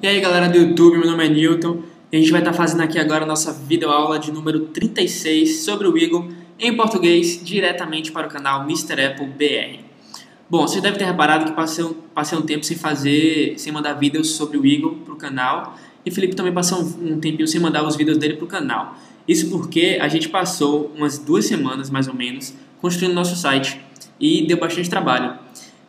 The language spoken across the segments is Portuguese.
E aí galera do YouTube, meu nome é Newton e a gente vai estar fazendo aqui agora a nossa videoaula de número 36 sobre o Eagle em português, diretamente para o canal Mr. Apple BR. Bom, você deve ter reparado que passei um tempo sem mandar vídeos sobre o Eagle para o canal, e o Felipe também passou um tempinho sem mandar os vídeos dele para o canal. Isso porque a gente passou umas 2 semanas mais ou menos construindo nosso site e deu bastante trabalho.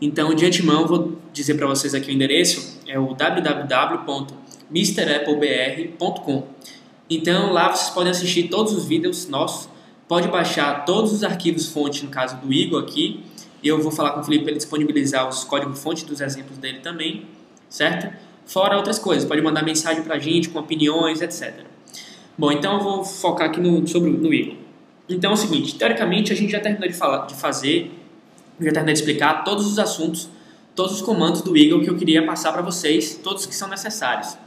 Então, de antemão, vou dizer para vocês aqui o endereço, é o www.mrappleBR.com. Então, lá vocês podem assistir todos os vídeos nossos, pode baixar todos os arquivos fonte, no caso do Eagle aqui, e eu vou falar com o Felipe para ele disponibilizar os códigos fonte dos exemplos dele também, certo? Fora outras coisas, pode mandar mensagem para a gente com opiniões, etc. Bom, então eu vou focar aqui no Eagle. Então é o seguinte, teoricamente a gente já terminou já terminei de explicar todos os assuntos, todos os comandos do Eagle que eu queria passar para vocês, todos que são necessários.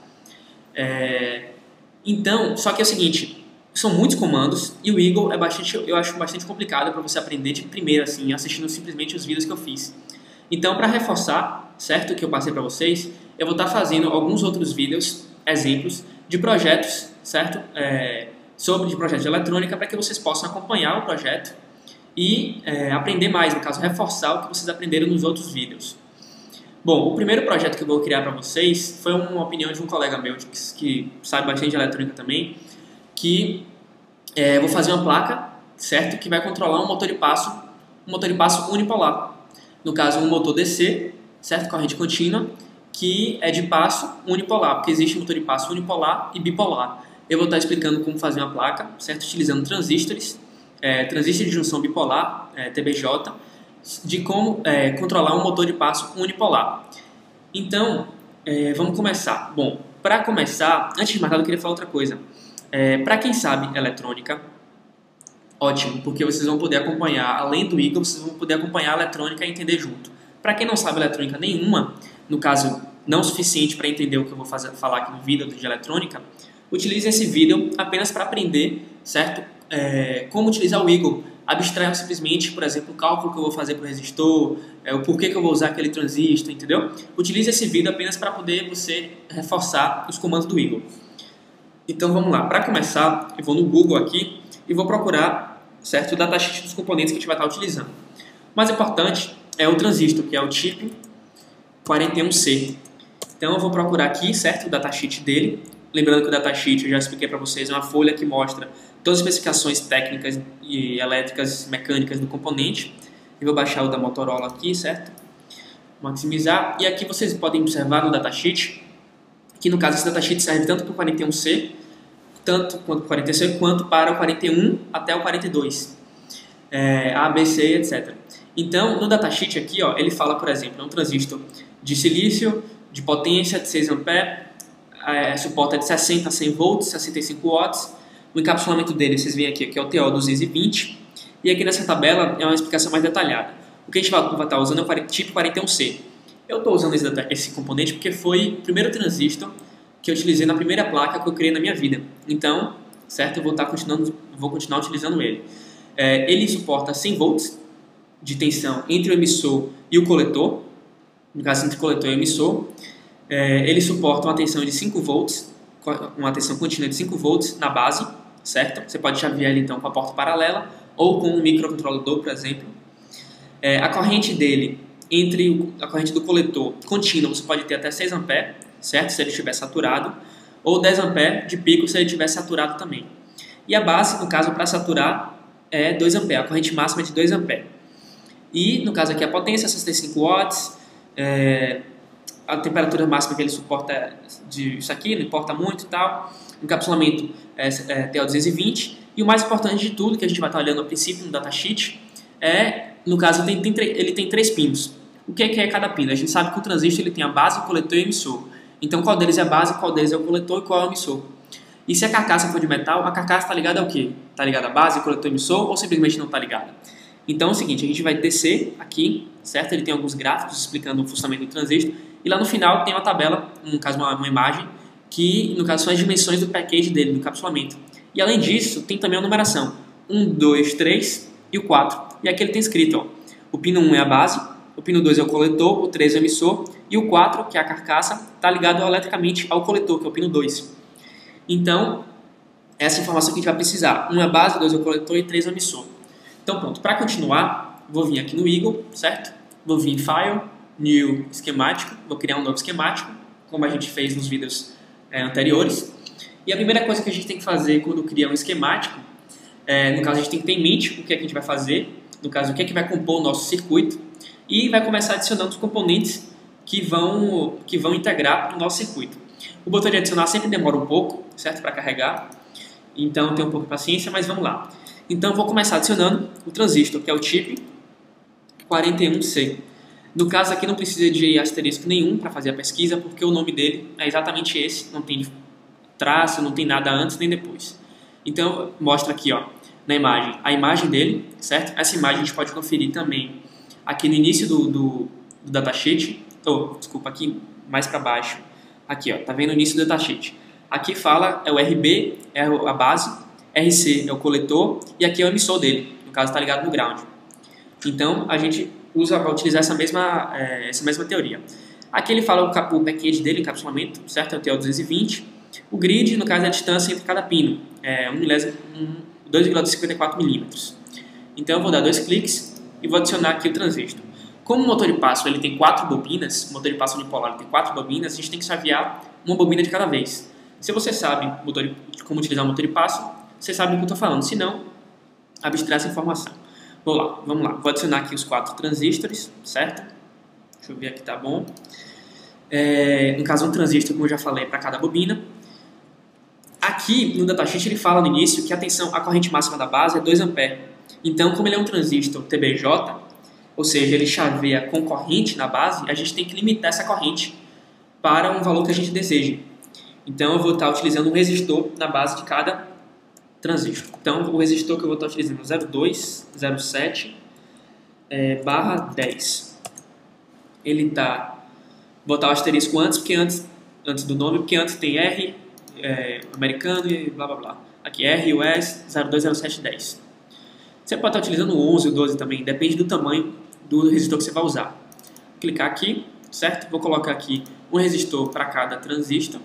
Então, só que é o seguinte, são muitos comandos e o Eagle eu acho bastante complicado para você aprender de primeira, assim, assistindo simplesmente os vídeos que eu fiz. Então, para reforçar, certo, o que eu passei para vocês, eu vou estar fazendo alguns outros vídeos, exemplos de projetos, certo, de projetos de eletrônica, para que vocês possam acompanhar o projeto e aprender mais, no caso, reforçar o que vocês aprenderam nos outros vídeos. Bom, o primeiro projeto que eu vou criar para vocês foi uma opinião de um colega meu que sabe bastante de eletrônica também, que vou fazer uma placa, certo, que vai controlar um motor de passo unipolar. No caso, um motor DC, certo, corrente contínua, que é de passo unipolar, porque existe motor de passo unipolar e bipolar. Eu vou estar explicando como fazer uma placa, certo, utilizando transistores, transistor de junção bipolar, TBJ, de como controlar um motor de passo unipolar. Então, vamos começar. Bom, para começar, antes de mais nada eu queria falar outra coisa. Para quem sabe eletrônica, ótimo, porque vocês vão poder acompanhar, além do Eagle, vocês vão poder acompanhar a eletrônica e entender junto. Para quem não sabe eletrônica nenhuma, no caso, não o suficiente para entender o que eu vou falar aqui no vídeo de eletrônica, utilize esse vídeo apenas para aprender, certo? Como utilizar o Eagle. Abstraia simplesmente, por exemplo, o cálculo que eu vou fazer para o resistor, o porquê que eu vou usar aquele transistor, entendeu? Utilize esse vídeo apenas para poder você reforçar os comandos do Eagle. Então vamos lá. Para começar, eu vou no Google aqui e vou procurar, certo, o datasheet dos componentes que a gente vai estar utilizando. O mais importante é o transistor, que é o chip 41C. Então eu vou procurar aqui, certo, o datasheet dele. Lembrando que o datasheet, eu já expliquei para vocês, é uma folha que mostra todas as especificações técnicas e elétricas, mecânicas do componente. Eu vou baixar o da Motorola aqui, certo? Maximizar. E aqui vocês podem observar no datasheet, que no caso esse datasheet serve tanto para o 41C, tanto quanto para o 40C, quanto para o 41 até o 42. A, B, C, etc. Então, no datasheet aqui, ó, ele fala, por exemplo, um transistor de silício, de potência de 6 A, suporta de 60 a 100 volts, 65 watts. O encapsulamento dele, vocês veem aqui, que é o TO220. E aqui nessa tabela é uma explicação mais detalhada. O que a gente vai estar usando é o tipo 41C. Eu estou usando esse componente porque foi o primeiro transistor que eu utilizei na primeira placa que eu criei na minha vida. Então, certo, eu vou continuar utilizando ele. Ele suporta 100 volts de tensão entre o emissor e o coletor. No caso, entre o coletor e o emissor. Ele suporta uma tensão de 5 volts, uma tensão contínua de 5 volts na base, certo? Você pode chavear ele então com a porta paralela ou com um microcontrolador, por exemplo. A corrente dele, a corrente do coletor contínua, você pode ter até 6 A, certo? Se ele estiver saturado, ou 10 A de pico se ele estiver saturado também. E a base, no caso, para saturar, é 2 A, a corrente máxima é de 2 A. E, no caso aqui, a potência é 65 watts, a temperatura máxima que ele suporta isso aqui, não importa muito e tal. O encapsulamento é TO220. E o mais importante de tudo, que a gente vai estar olhando a princípio no datasheet, no caso, ele tem 3 pinos. O que é cada pino? A gente sabe que o transistor ele tem a base, o coletor e o emissor. Então, qual deles é a base, qual deles é o coletor e qual é o emissor? E se a carcaça for de metal, a carcaça está ligada ao quê? Está ligada à base, coletor e emissor, ou simplesmente não está ligada? Então é o seguinte, a gente vai descer aqui, certo? Ele tem alguns gráficos explicando o funcionamento do transistor. E lá no final tem uma tabela, no caso uma imagem, que no caso são as dimensões do package dele, do encapsulamento. E além disso, tem também a numeração. 1, 2, 3 e o 4. E aqui ele tem escrito, ó, o pino 1 é a base, o pino 2 é o coletor, o 3 é o emissor e o 4, que é a carcaça, está ligado eletricamente ao coletor, que é o pino 2. Então, essa informação que a gente vai precisar. 1 é a base, 2 é o coletor e 3 é o emissor. Então, pronto. Para continuar, vou vir aqui no Eagle, certo? Vou vir em File, New Esquemático, vou criar um novo esquemático, como a gente fez nos vídeos anteriores. E a primeira coisa que a gente tem que fazer quando cria um esquemático, no caso a gente tem que ter em mente o que é que a gente vai fazer, no caso o que é que vai compor o nosso circuito, e vai começar adicionando os componentes que vão integrar para o nosso circuito. O botão de adicionar sempre demora um pouco, certo? Para carregar, então tenha um pouco de paciência, mas vamos lá. Então eu vou começar adicionando o transistor, que é o chip 41C. No caso aqui não precisa de asterisco nenhum para fazer a pesquisa, porque o nome dele é exatamente esse, não tem traço, não tem nada antes nem depois. Então mostra aqui, ó, na imagem, a imagem dele, certo? Essa imagem a gente pode conferir também aqui no início do datasheet, desculpa, aqui mais para baixo, aqui, ó, tá vendo o início do datasheet. Aqui fala, é o RB, é a base, RC é o coletor e aqui é o emissor dele, no caso está ligado no ground. Então a gente vai utilizar essa mesma teoria. Aqui ele fala o package dele, encapsulamento, certo? É o TL220. O grid, no caso, é a distância entre cada pino, 2,54 milímetros. Então eu vou dar 2 cliques e vou adicionar aqui o transistor. Como o motor de passo ele tem 4 bobinas, o motor de passo unipolar tem 4 bobinas, a gente tem que chavear uma bobina de cada vez. Se você sabe como utilizar o motor de passo, você sabe do que eu estou falando. Se não, abstrai essa informação. Vamos lá. Vou adicionar aqui os 4 transistores, certo? Deixa eu ver aqui, tá bom. No caso, um transistor, como eu já falei, para cada bobina. Aqui no datasheet ele fala no início que a corrente máxima da base é 2 A. Então, como ele é um transistor TBJ, ou seja, ele chaveia com corrente na base, a gente tem que limitar essa corrente para um valor que a gente deseja. Então eu vou estar utilizando um resistor na base de cada transistor. Então o resistor que eu vou estar utilizando é 0207 barra 10. Ele vou botar o asterisco antes do nome, porque antes tem R, americano e blá blá blá. Aqui R, US 020710. Você pode estar utilizando o 11 ou 12 também, depende do tamanho do resistor que você vai usar. Vou clicar aqui, certo? Vou colocar aqui um resistor para cada transistor.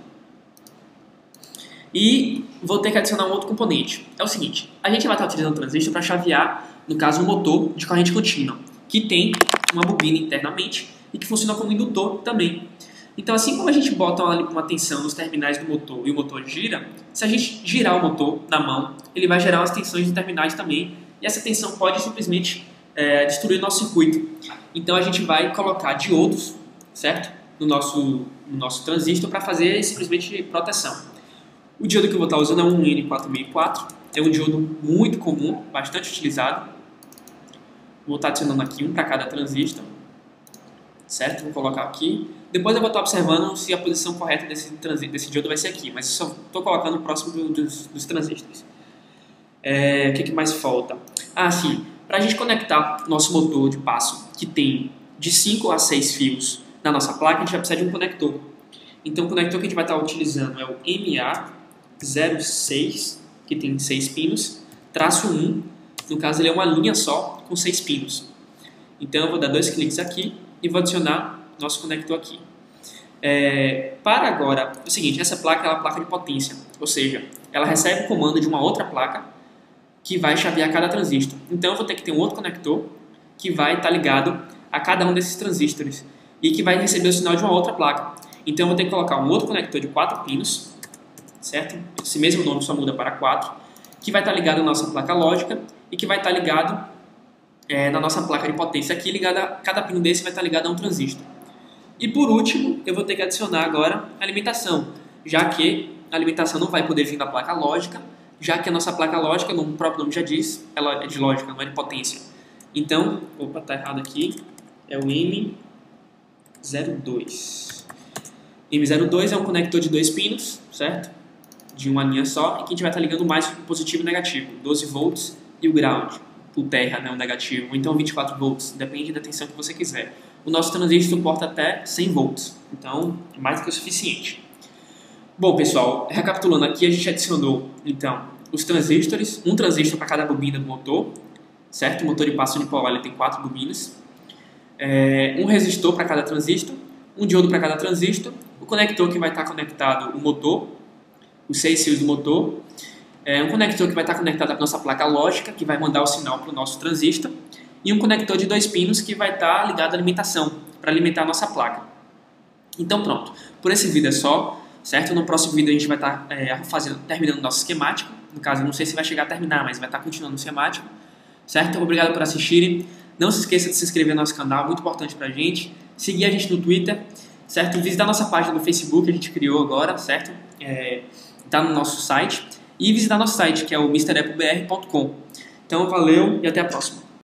E vou ter que adicionar um outro componente. É o seguinte, a gente vai estar utilizando o transistor para chavear, no caso, um motor de corrente contínua, que tem uma bobina internamente e que funciona como indutor também. Então, assim como a gente bota uma tensão nos terminais do motor e o motor gira, se a gente girar o motor na mão, ele vai gerar umas tensões nos terminais também, e essa tensão pode simplesmente destruir o nosso circuito. Então, a gente vai colocar diodos, certo? No nosso transistor para fazer simplesmente proteção. O diodo que eu vou estar usando é um N4004, é um diodo muito comum, bastante utilizado. Vou estar adicionando aqui um para cada transistor, certo? Vou colocar aqui. Depois eu vou estar observando se a posição correta desse diodo vai ser aqui, mas eu só estou colocando próximo dos transistores. O que mais falta? Sim, para a gente conectar nosso motor de passo, que tem de 5 a 6 fios na nossa placa, a gente vai precisar de um conector. Então o conector que a gente vai estar utilizando é o MA06, que tem 6 pinos, traço 1, no caso ele é uma linha só com 6 pinos. Então eu vou dar 2 cliques aqui e vou adicionar nosso conector aqui. Para agora, é o seguinte, essa placa é uma placa de potência, ou seja, ela recebe o comando de uma outra placa que vai chavear cada transistor. Então eu vou ter que ter um outro conector que vai estar ligado a cada um desses transistores e que vai receber o sinal de uma outra placa. Então eu vou ter que colocar um outro conector de 4 pinos, certo? Esse mesmo nome só muda para 4, que vai estar ligado na nossa placa lógica e que vai estar ligado na nossa placa de potência. Aqui, cada pino desse vai estar ligado a um transistor. E por último, eu vou ter que adicionar agora a alimentação, já que a alimentação não vai poder vir da placa lógica, já que a nossa placa lógica, o próprio nome já diz, ela é de lógica, não é de potência. Então, tá errado aqui, é o M02. M02 é um conector de 2 pinos, certo? De uma linha só, e que a gente vai estar ligando mais o positivo e o negativo, 12 volts e o ground, o terra, né, o negativo, ou então 24 volts, depende da tensão que você quiser. O nosso transistor suporta até 100 volts, então é mais do que o suficiente. Bom, pessoal, recapitulando aqui, a gente adicionou, então, os transistores, um transistor para cada bobina do motor, certo? O motor de passo unipolar ele tem 4 bobinas, um resistor para cada transistor, um diodo para cada transistor, o conector que vai estar conectado o motor, os 6 fios do motor, um conector que vai estar conectado à nossa placa lógica, que vai mandar o sinal para o nosso transistor, e um conector de 2 pinos que vai estar ligado à alimentação, para alimentar a nossa placa. Então pronto, por esse vídeo é só, certo? No próximo vídeo a gente vai estar terminando o nosso esquemático, no caso eu não sei se vai chegar a terminar, mas vai estar continuando o esquemático, certo? Obrigado por assistirem, não se esqueça de se inscrever no nosso canal, muito importante pra gente, seguir a gente no Twitter, certo? Visitar a nossa página do Facebook que a gente criou agora, certo? Tá no nosso site, e visitar nosso site que é o mreppobr.com. Então valeu e até a próxima.